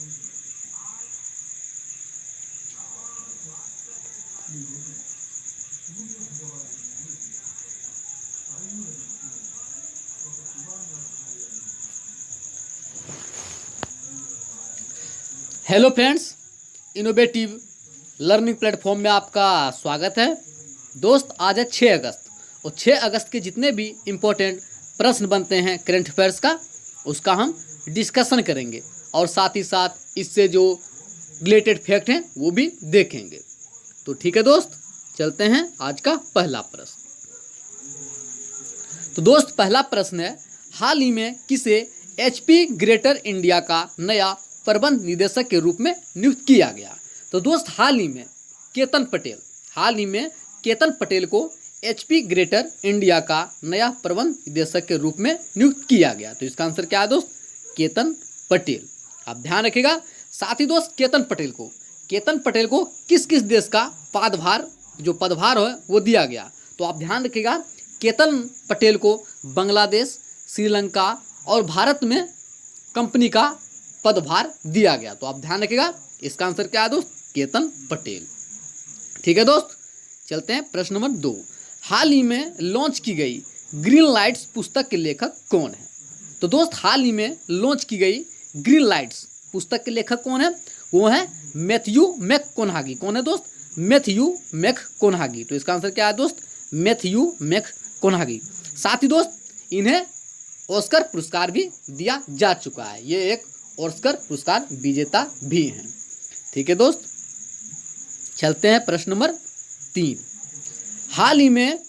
Hello friends, innovative learning platform में आपका स्वागत है। दोस्त, आज है 6 अगस्त और 6 अगस्त के जितने भी इम्पोर्टेंट प्रश्न बनते हैं करंट अफेयर्स का, उसका हम डिस्कशन करेंगे और साथ ही साथ इससे जो रिलेटेड फैक्ट हैं वो भी देखेंगे। तो ठीक है दोस्त, चलते हैं आज का पहला प्रश्न। तो दोस्त, पहला प्रश्न है, हाल ही में किसे HP ग्रेटर इंडिया का नया प्रबंध निदेशक के रूप में नियुक्त किया गया? तो दोस्त, हाल ही में केतन पटेल को HP ग्रेटर इंडिया का नया प्रबंध निदेशक के रूप में नियुक्त किया गया। तो इसका आंसर क्या है दोस्त? केतन पटेल। आप ध्यान रखिएगा। साथ ही दोस्त, केतन पटेल को किस किस देश का पदभार है वो दिया गया? तो आप ध्यान रखिएगा, केतन पटेल को बांग्लादेश, श्रीलंका और भारत में कंपनी का पदभार दिया गया। तो आप ध्यान रखिएगा, इसका आंसर क्या है दोस्त? केतन पटेल। ठीक है दोस्त, चलते हैं प्रश्न नंबर 2। हाल ही में लॉन्च की गई ग्रीन लाइट्स पुस्तक के लेखक कौन है? तो दोस्त, हाल ही में लॉन्च की गई ग्रीन लाइट्स पुस्तक के लेखक कौन है? वो है मैथ्यू मैककोनहागी। कौन है दोस्त? मैथ्यू मैककोनहागी। तो इसका आंसर क्या है दोस्त? मैथ्यू मैककोनहागी। साथ ही दोस्त, इन्हें ऑस्कर पुरस्कार भी दिया जा चुका है। ये एक ऑस्कर पुरस्कार विजेता भी हैं। ठीक है दोस्त, चलते हैं प्रश्न नंबर 3। हाल ही में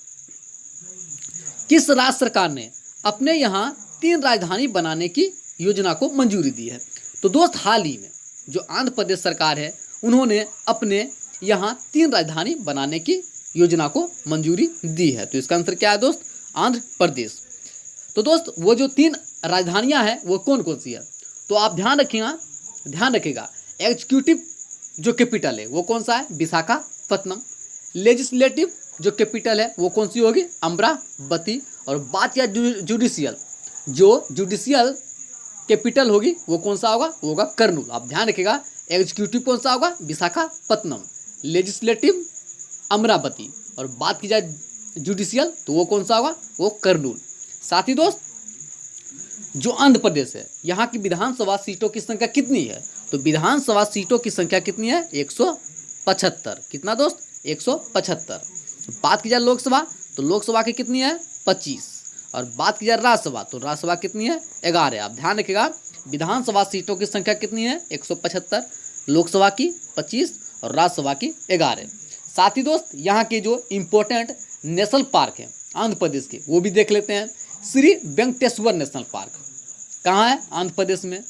किस राज्य सरकार ने अपने यहाँ 3 राजधानी बनाने की योजना को मंजूरी दी है? तो दोस्त, हाल ही में जो आंध्र प्रदेश सरकार है, उन्होंने अपने यहाँ 3 राजधानी बनाने की योजना को मंजूरी दी है। तो इसका आंसर क्या है दोस्त? आंध्र प्रदेश। तो दोस्त, वो जो 3 राजधानियाँ हैं वो कौन कौन सी है? तो आप ध्यान रखिएगा। एग्जीक्यूटिव जो कैपिटल है वो कौन सा है? विशाखापत्तनम। लेजिस्लेटिव जो कैपिटल है वो कौन सी होगी? अमरावती। और बात या जुडिशियल कैपिटल होगी वो कौन सा होगा? वो होगा कर्नूल। आप ध्यान रखिएगा, एग्जीक्यूटिव कौन सा होगा? विशाखापत्तनम। लेजिस्लेटिव अमरावती। और बात की जाए जुडिशियल तो वो कौन सा होगा? वो कर्नूल। साथ ही दोस्त, जो आंध्र प्रदेश है, यहाँ की विधानसभा सीटों की संख्या कितनी है? तो विधानसभा सीटों की संख्या कितनी है? 175। कितना दोस्त? 175। बात की जाए लोकसभा तो लोकसभा की कितनी है? 25। और बात की जाए राज्यसभा तो राज्यसभा कितनी है? 11। आप ध्यान रखिएगा, विधानसभा सीटों की संख्या कितनी है? 175, लोकसभा की 25 और राज्यसभा की 11। साथ ही दोस्त, यहाँ के जो इम्पोर्टेंट नेशनल पार्क हैं आंध्र प्रदेश के, वो भी देख लेते हैं। श्री वेंकटेश्वर नेशनल पार्क कहाँ है? आंध्र प्रदेश में।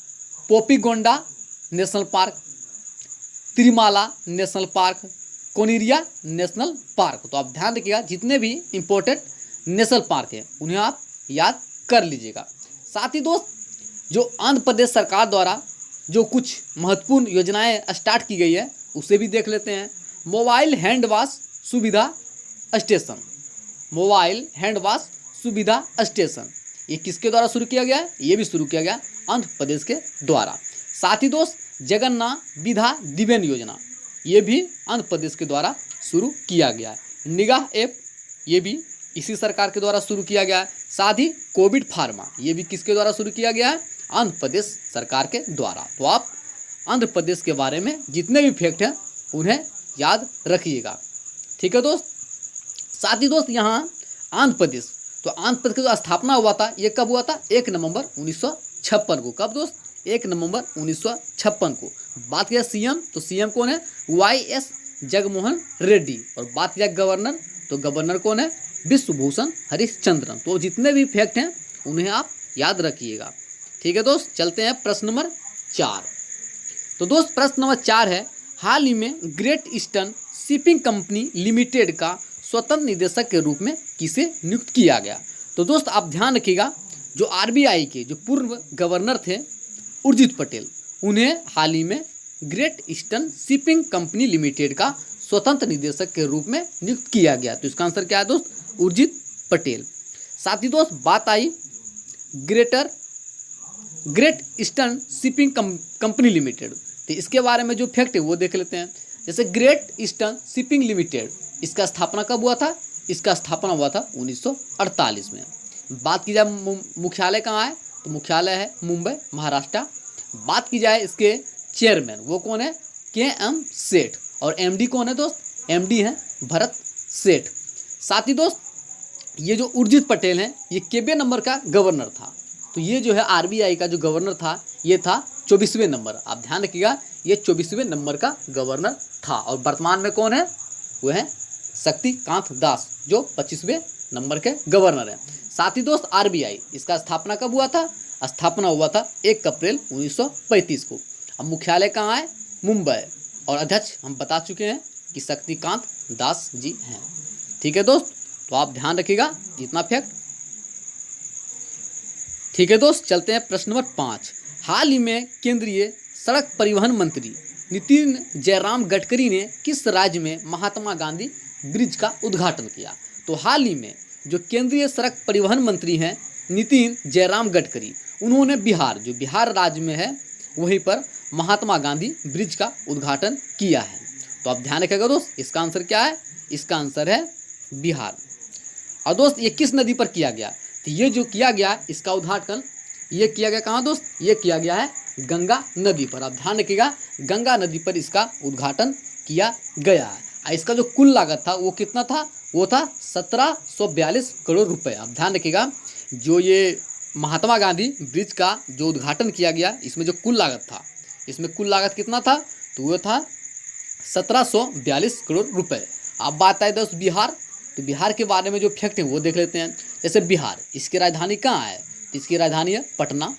Papikonda national park, Tirumala national park, कोनिरिया नेशनल पार्क। तो आप ध्यान रखिएगा, जितने भी इम्पोर्टेंट नेशनल पार्क हैं उन्हें आप याद कर लीजिएगा। साथ ही दोस्त, जो आंध्र प्रदेश सरकार द्वारा जो कुछ महत्वपूर्ण योजनाएं स्टार्ट की गई है उसे भी देख लेते हैं। मोबाइल हैंड वॉश सुविधा स्टेशन, ये किसके द्वारा शुरू किया गया है? ये भी शुरू किया गया आंध्र प्रदेश के द्वारा। साथ ही दोस्त, जगन्नाथ विधा दिव्यांग योजना, ये भी आंध्र प्रदेश के द्वारा शुरू किया गया है। निगाह ऐप, ये भी इसी सरकार के द्वारा शुरू किया गया है। साथ ही कोविड फार्मा, ये भी किसके द्वारा शुरू किया गया है? आंध्र प्रदेश सरकार के द्वारा। तो आप आंध्र प्रदेश के बारे में जितने भी फैक्ट हैं उन्हें याद रखिएगा। ठीक है दोस्त। साथ ही दोस्त, यहाँ आंध्र प्रदेश की जो स्थापना हुआ था, ये कब हुआ था? 1 नवंबर 1956 को। कब दोस्त? 1 नवंबर 1956 को। बात किया सीएम तो सीएम कौन है? YS जगनमोहन रेड्डी। और बात किया गवर्नर तो गवर्नर कौन है? विश्वभूषण हरिश्चंद्रन। तो जितने भी फैक्ट हैं उन्हें आप याद रखिएगा। ठीक है दोस्त, चलते हैं प्रश्न नंबर 4। तो दोस्त, प्रश्न नंबर 4 है, हाल ही में great Eastern Shipping Company limited का स्वतंत्र निदेशक के रूप में किसे नियुक्त किया गया? तो दोस्त, आप ध्यान रखिएगा, जो RBI के जो पूर्व गवर्नर थे उर्जित पटेल, उन्हें हाल ही में great Eastern Shipping Company limited का स्वतंत्र निदेशक के रूप में नियुक्त किया गया। तो इसका आंसर क्या है दोस्त? उर्जित पटेल। साथ ही दोस्त, बात आई greater Great Eastern Shipping Company Limited. तो इसके बारे में जो फैक्ट है वो देख लेते हैं। जैसे ग्रेट ईस्टर्न शिपिंग लिमिटेड, इसका स्थापना कब हुआ था? इसका स्थापना हुआ था 1948 में। बात की जाए मुख्यालय कहाँ है, तो मुख्यालय है मुंबई, महाराष्ट्र। बात की जाए इसके चेयरमैन, वो कौन है? के.एम. सेठ। और एमडी कौन है दोस्त? एमडी है भरत सेठ। साथ ही दोस्त ये जो उर्जित पटेल हैं, ये केबे नंबर का गवर्नर था। तो ये जो है आरबीआई का जो गवर्नर था, ये था 24वें नंबर। आप ध्यान रखिएगा, ये 24वें नंबर का गवर्नर था। और वर्तमान में कौन है? वो है शक्तिकांत दास, जो 25वें नंबर के गवर्नर हैं। साथ ही दोस्त आरबीआई, इसका स्थापना कब हुआ था? स्थापना हुआ था 1 अप्रैल 1935 को। अब मुख्यालय कहाँ है? मुंबई। और अध्यक्ष हम बता चुके हैं कि शक्तिकांत दास जी हैं। ठीक है दोस्त, तो आप ध्यान रखिएगा इतना फैक्ट। ठीक है दोस्त, चलते हैं प्रश्न नंबर 5। हाल ही में केंद्रीय सड़क परिवहन मंत्री नितिन जयराम गडकरी ने किस राज्य में महात्मा गांधी ब्रिज का उद्घाटन किया? तो हाल ही में जो केंद्रीय सड़क परिवहन मंत्री हैं नितिन जयराम गडकरी, उन्होंने बिहार, जो बिहार राज्य में है, वहीं पर महात्मा गांधी ब्रिज का उद्घाटन किया है। तो आप ध्यान रखिएगा दोस्त, इसका आंसर क्या है? इसका आंसर है बिहार। और दोस्त ये किस नदी पर किया गया? तो ये जो किया गया इसका उद्घाटन, ये किया गया कहाँ दोस्त? ये किया गया है गंगा नदी पर। आप ध्यान रखिएगा, गंगा नदी पर इसका उद्घाटन किया गया है। और इसका जो कुल लागत था वो कितना था? वो था 1742 करोड़ रुपए। आप ध्यान रखिएगा, जो ये महात्मा गांधी ब्रिज का जो उद्घाटन किया गया, इसमें जो कुल लागत था, इसमें कुल लागत कितना था? तो वो था 1742 करोड़ रुपए। अब बात आए दोस्त बिहार, तो बिहार के बारे में जो फैक्ट है वो देख लेते हैं। जैसे बिहार, इसकी राजधानी कहाँ है? इसकी राजधानी है पटना।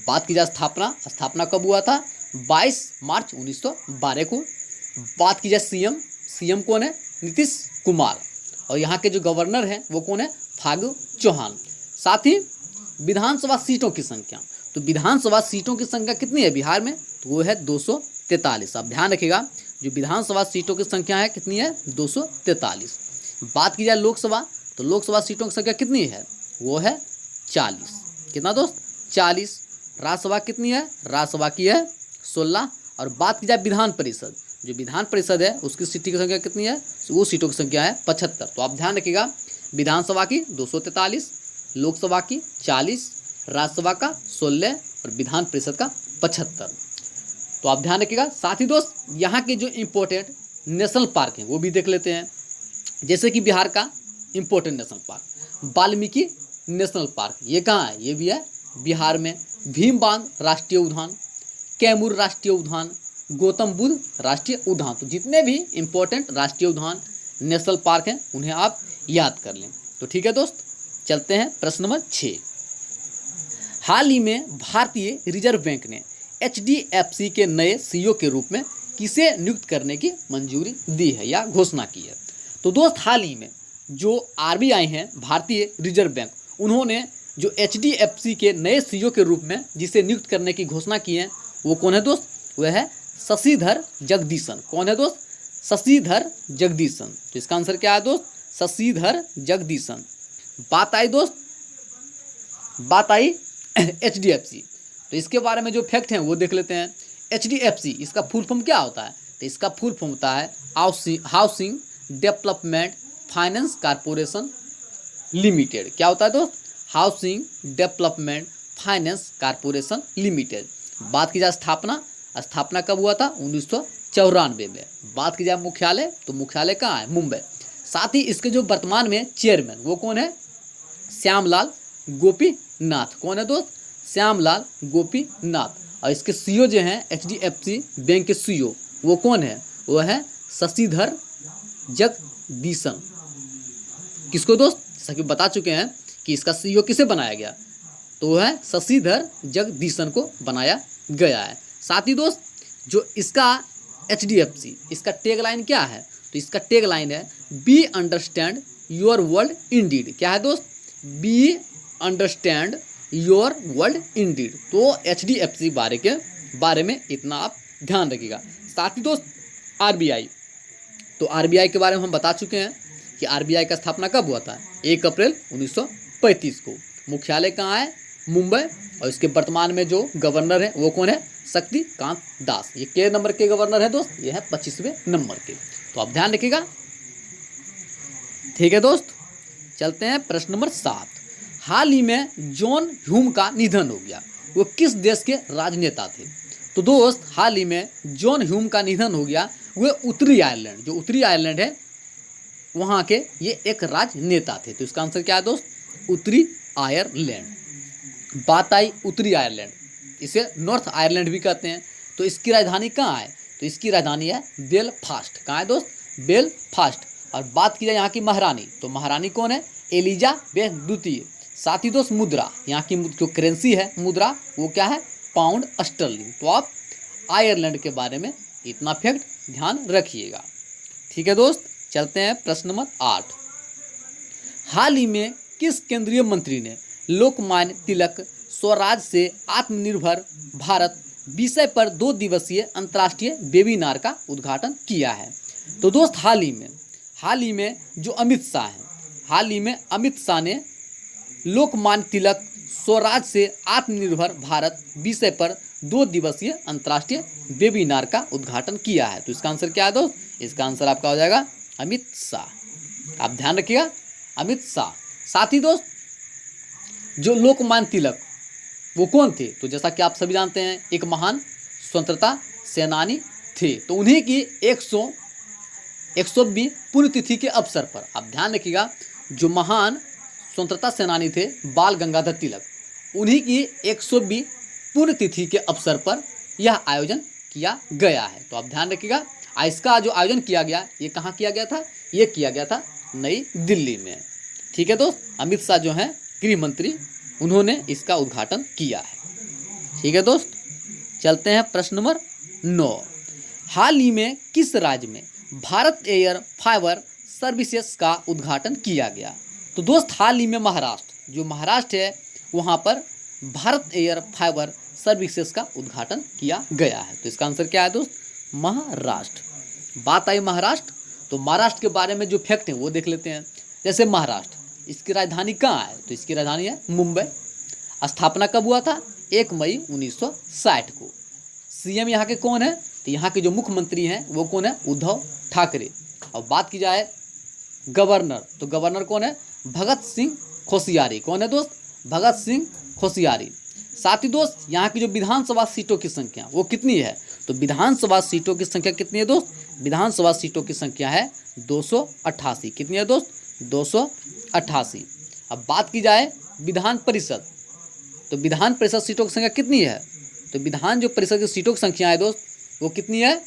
बात की जाए स्थापना, स्थापना कब हुआ था? 22 मार्च 1912 को। बात की जाए सीएम कौन है? नीतीश कुमार। और यहाँ के जो गवर्नर हैं वो कौन है? फागू चौहान। साथ ही विधानसभा सीटों की संख्या, तो विधानसभा सीटों की संख्या कितनी है बिहार में? तो वो है 243। आप ध्यान रखिएगा, जो विधानसभा सीटों की संख्या है कितनी है? 243। बात की जाए लोकसभा, तो लोकसभा सीटों की संख्या कितनी है? वो है 40। कितना दोस्त? 40। राज्यसभा कितनी है? राज्यसभा की है 16। और बात की जाए विधान परिषद, जो विधान परिषद है उसकी सीटों की संख्या कितनी है? वो सीटों की संख्या है 75। तो आप ध्यान रखिएगा, विधानसभा की 243, लोकसभा की 40, राज्यसभा का 16 और विधान परिषद का 75। तो आप ध्यान रखिएगा। साथ ही दोस्त यहाँ के जो इम्पोर्टेंट नेशनल पार्क हैं वो भी देख लेते हैं। जैसे कि बिहार का important national park Valmiki national park, ये कहाँ है? ये भी है बिहार में। भीमबांध राष्ट्रीय उद्यान, कैमूर राष्ट्रीय उद्यान, गौतम बुद्ध राष्ट्रीय उद्यान। तो जितने भी इम्पोर्टेंट राष्ट्रीय उद्यान नेशनल पार्क हैं उन्हें आप याद कर लें। तो ठीक है दोस्त, चलते हैं प्रश्न नंबर 6। हाल ही में भारतीय रिजर्व बैंक ने एचडीएफसी के नए सीईओ के रूप में किसे नियुक्त करने की मंजूरी दी है या घोषणा की है? तो दोस्त हाल ही में जो आरबीआई हैं, भारतीय रिजर्व बैंक, उन्होंने जो एचडीएफसी के नए सीईओ के रूप में जिसे नियुक्त करने की घोषणा की है, वो कौन है दोस्त? वह है शशिधर जगदीशन। कौन है दोस्त? शशिधर जगदीशन। तो इसका आंसर क्या है दोस्त? शशिधर जगदीशन। बात आई एचडीएफसी, तो इसके बारे में जो फैक्ट हैं वो देख लेते हैं। एचडीएफसी, इसका फुल फॉर्म क्या होता है? तो इसका फुल फॉर्म होता है housing development finance corporation limited. क्या होता है दोस्त? Housing development finance corporation limited. बात की जाए स्थापना, स्थापना कब हुआ था? 1994 में। बात की जाए मुख्यालय, तो मुख्यालय कहाँ है? मुंबई। साथ ही इसके जो वर्तमान में चेयरमैन वो कौन है? श्यामलाल गोपीनाथ। कौन है दोस्त? श्यामलाल गोपीनाथ। और इसके सीईओ जो हैं एचडीएफसी बैंक के सीईओ वो कौन है? वो है शशिधर जगदीशन। किसको दोस्त? सभी बता चुके हैं कि इसका सीईओ किसे बनाया गया, तो वो है शशिधर जगदीशन को बनाया गया है। साथ ही दोस्त जो इसका एचडीएफसी, इसका टैग लाइन क्या है? तो इसका टैग लाइन है be understand your world Indeed. क्या है दोस्त? Be understand your world Indeed. तो एचडीएफसी बारे में इतना आप ध्यान रखिएगा। साथ ही दोस्त आरबीआई, तो आरबीआई के बारे में हम बता चुके हैं कि आरबीआई का स्थापना कब हुआ था? 1 अप्रैल 1935 को। मुख्यालय कहाँ है? मुंबई। और इसके वर्तमान में जो गवर्नर है वो कौन है, शक्तिकांत दास। ये के नंबर के गवर्नर है दोस्त, ये है 25वें नंबर के। तो आप ध्यान रखिएगा। ठीक है दोस्त, चलते हैं प्रश्न नंबर 7। हाल ही में जॉन ह्यूम का निधन हो गया, वो किस देश के राजनेता थे? तो दोस्त हाल ही में जॉन ह्यूम का निधन हो गया, वे उत्तरी आयरलैंड, जो उत्तरी आयरलैंड है वहाँ के ये एक राजनेता थे। तो इसका आंसर क्या है दोस्त, उत्तरी आयरलैंड। बात आई उत्तरी आयरलैंड, इसे नॉर्थ आयरलैंड भी कहते हैं। तो इसकी राजधानी कहाँ है? तो इसकी राजधानी है बेलफास्ट। कहाँ है दोस्त? बेलफास्ट। और बात की जाए यहाँ की महारानी, तो महारानी कौन है? एलिजाबेथ द्वितीय। साथ ही दोस्त मुद्रा, यहाँ की जो करेंसी है मुद्रा वो क्या है? Pound sterling. तो आप आयरलैंड के बारे में इतना फैक्ट ध्यान रखिएगा। ठीक है दोस्त, चलते हैं प्रश्न नंबर 8। हाल ही में किस केंद्रीय मंत्री ने लोकमान्य तिलक स्वराज से आत्मनिर्भर भारत विषय पर 2 दिवसीय अंतर्राष्ट्रीय वेबिनार का उद्घाटन किया है? तो दोस्त हाल ही में जो अमित शाह हैं, हाल ही में अमित शाह ने लोकमान्य तिलक स्वराज से आत्मनिर्भर भारत विषय पर 2 दिवसीय अंतर्राष्ट्रीय वेबिनार का उद्घाटन किया है। तो इसका आंसर क्या है दोस्त? इसका आंसर आपका हो जाएगा अमित शाह। आप ध्यान रखिएगा, अमित शाह। साथ ही दोस्त जो लोकमान्य तिलक वो कौन थे? तो जैसा कि आप सभी जानते हैं एक महान स्वतंत्रता सेनानी थे। तो उन्हीं की 120वीं पुण्यतिथि के अवसर पर आप ध्यान रखिएगा, जो महान स्वतंत्रता सेनानी थे बाल गंगाधर तिलक, उन्हीं की 120वीं पुण्यतिथि के अवसर पर यह आयोजन किया गया है। तो आप ध्यान रखिएगा, इसका जो आयोजन किया गया ये कहाँ किया गया था? ये किया गया था नई दिल्ली में। ठीक है दोस्त, अमित शाह जो हैं गृह मंत्री, उन्होंने इसका उद्घाटन किया है। ठीक है दोस्त, चलते हैं प्रश्न नंबर 9। हाल ही में किस राज्य में भारत एयर फाइबर सर्विसेज का उद्घाटन किया गया? तो दोस्त हाल ही में महाराष्ट्र, जो महाराष्ट्र है वहाँ पर भारत एयर फाइबर सर्विसेज का उद्घाटन किया गया है। तो इसका आंसर क्या है दोस्त? महाराष्ट्र। बात आई महाराष्ट्र, तो महाराष्ट्र के बारे में जो फैक्ट है वो देख लेते हैं। जैसे महाराष्ट्र, इसकी राजधानी कहाँ है? तो इसकी राजधानी है मुंबई। स्थापना कब हुआ था? 1 मई 1960 को। सीएम यहाँ के कौन है? तो यहाँ के जो मुख्यमंत्री हैं वो कौन है? उद्धव ठाकरे। और बात की जाए गवर्नर, तो गवर्नर कौन है? भगत सिंह कोश्यारी। कौन है दोस्त? भगत सिंह कोश्यारी। साथ ही दोस्त यहाँ की जो विधानसभा सीटों की संख्या वो कितनी है? तो विधानसभा सीटों की संख्या कितनी है दोस्त? विधानसभा सीटों की संख्या है 288। कितनी है दोस्त? 288। अब बात की जाए विधान परिषद, तो विधान परिषद सीटों की संख्या कितनी है? तो विधान जो परिषद की सीटों की संख्या है दोस्त वो कितनी है?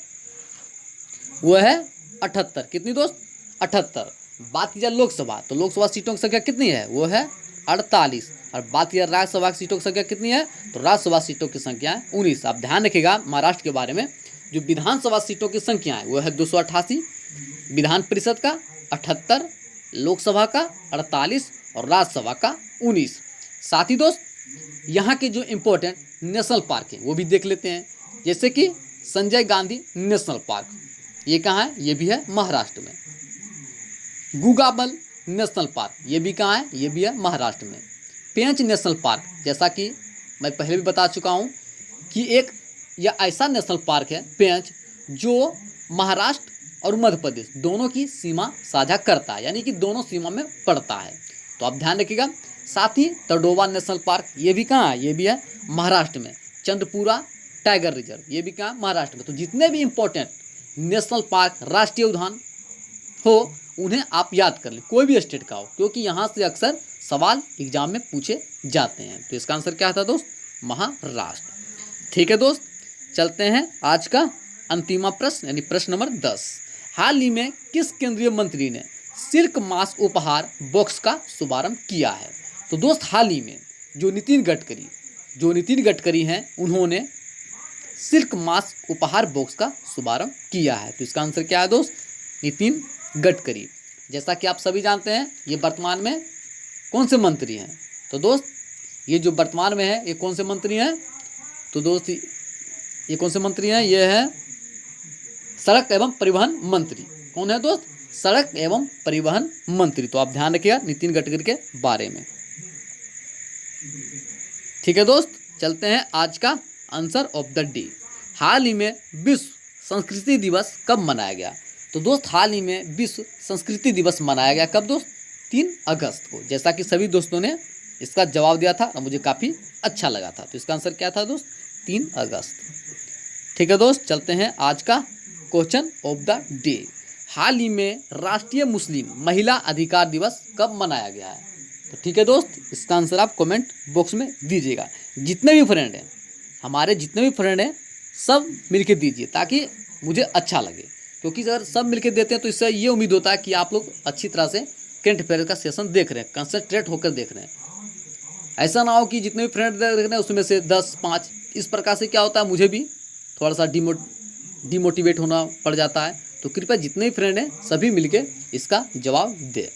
वो है 78। कितनी दोस्त? 78। बात की जाए लोकसभा, तो लोकसभा सीटों की संख्या कितनी है? वो है 48। और बात की जाए राज्यसभा की सीटों की संख्या कितनी है? तो राज्यसभा सीटों की संख्या है 19। आप ध्यान रखिएगा महाराष्ट्र के बारे में, जो विधानसभा सीटों की संख्या है वो है 288, विधान परिषद का 78, लोकसभा का 48 और राज्यसभा का 19। साथ ही दोस्त यहाँ के जो इम्पोर्टेंट नेशनल पार्क है वो भी देख लेते हैं। जैसे कि संजय गांधी नेशनल पार्क, ये कहाँ है? ये भी है महाराष्ट्र में। गुगाबल नेशनल पार्क, ये भी कहाँ है? ये भी है महाराष्ट्र में। पेंच नेशनल पार्क, जैसा कि मैं पहले भी बता चुका हूँ कि एक यह ऐसा नेशनल पार्क है पेंच, जो महाराष्ट्र और मध्य प्रदेश दोनों की सीमा साझा करता है, यानी कि दोनों सीमा में पड़ता है। तो आप ध्यान रखिएगा। साथ ही तडोबा नेशनल पार्क, ये भी कहाँ है? ये भी है महाराष्ट्र में। चंद्रपुरा टाइगर रिजर्व, ये भी कहाँ? महाराष्ट्र में। तो जितने भी इम्पोर्टेंट नेशनल पार्क, राष्ट्रीय उद्यान हो उन्हें आप याद कर लें, कोई भी स्टेट का हो, क्योंकि यहाँ से अक्सर सवाल एग्जाम में पूछे जाते हैं। तो इसका आंसर क्या था दोस्त? महाराष्ट्र। ठीक है दोस्त, चलते हैं आज का अंतिम प्रश्न यानी प्रश्न नंबर 10। हाल ही में किस केंद्रीय मंत्री ने सिल्क मास्क उपहार बॉक्स का शुभारंभ किया है? तो दोस्त हाल ही में जो नितिन गडकरी हैं उन्होंने सिल्क मास्क उपहार बॉक्स का शुभारंभ किया है। तो इसका आंसर क्या है दोस्त? नितिन गडकरी। जैसा कि आप सभी जानते हैं ये वर्तमान में कौन से मंत्री हैं? तो दोस्त ये जो वर्तमान में है ये कौन से मंत्री हैं? तो दोस्त ये कौन से मंत्री हैं? ये है सड़क एवं परिवहन मंत्री। कौन है दोस्त? सड़क एवं परिवहन मंत्री। तो आप ध्यान रखिएगा नितिन गडकरी के बारे में। ठीक है दोस्त। चलते हैं आज का आंसर ऑफ द डे। हाल ही में विश्व संस्कृति दिवस कब मनाया गया? तो दोस्त हाल ही में विश्व संस्कृति दिवस मनाया गया कब दोस्त? 3 अगस्त को। जैसा कि सभी दोस्तों ने इसका जवाब दिया था और मुझे काफ़ी अच्छा लगा था। तो इसका आंसर क्या था दोस्त? 3 अगस्त। ठीक है दोस्त, चलते हैं आज का क्वेश्चन ऑफ द डे। हाल ही में राष्ट्रीय मुस्लिम महिला अधिकार दिवस कब मनाया गया है? तो ठीक है दोस्त, इसका आंसर आप कमेंट बॉक्स में दीजिएगा। जितने भी फ्रेंड हैं, हमारे जितने भी फ्रेंड हैं, सब मिलके दीजिए ताकि मुझे अच्छा लगे, क्योंकि अगर सब मिलके देते हैं तो इससे ये उम्मीद होता है कि आप लोग अच्छी तरह से करंट अफेयर का सेशन देख रहे हैं, कंसंट्रेट होकर देख रहे हैं। ऐसा ना हो कि जितने भी फ्रेंड देख रहे हैं उसमें से 10, 5, इस प्रकार से क्या होता है, मुझे भी थोड़ा सा डिमोटिवेट होना पड़ जाता है। तो कृपया जितने भी फ्रेंड हैं सभी मिलके इसका जवाब दें।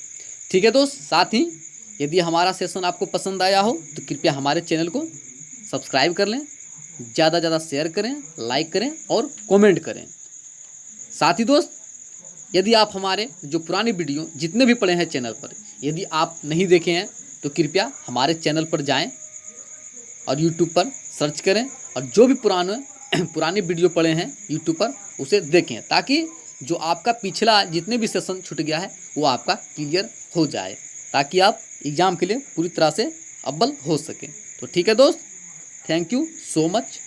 ठीक है दोस्त, साथ ही यदि हमारा सेशन आपको पसंद आया हो तो कृपया हमारे चैनल को सब्सक्राइब कर लें, ज़्यादा ज़्यादा शेयर करें, लाइक करें और कमेंट करें। साथ ही दोस्त, यदि आप हमारे जो पुरानी वीडियो जितने भी पड़े हैं चैनल पर, यदि आप नहीं देखे हैं तो कृपया हमारे चैनल पर जाएं और यूट्यूब पर सर्च करें और जो भी पुरानी वीडियो पड़े हैं यूट्यूब पर उसे देखें, ताकि जो आपका पिछला जितने भी सेशन छूट गया है वो आपका क्लियर हो जाए, ताकि आप एग्ज़ाम के लिए पूरी तरह से अव्वल हो सकें। तो ठीक है दोस्त, थैंक यू सो मच।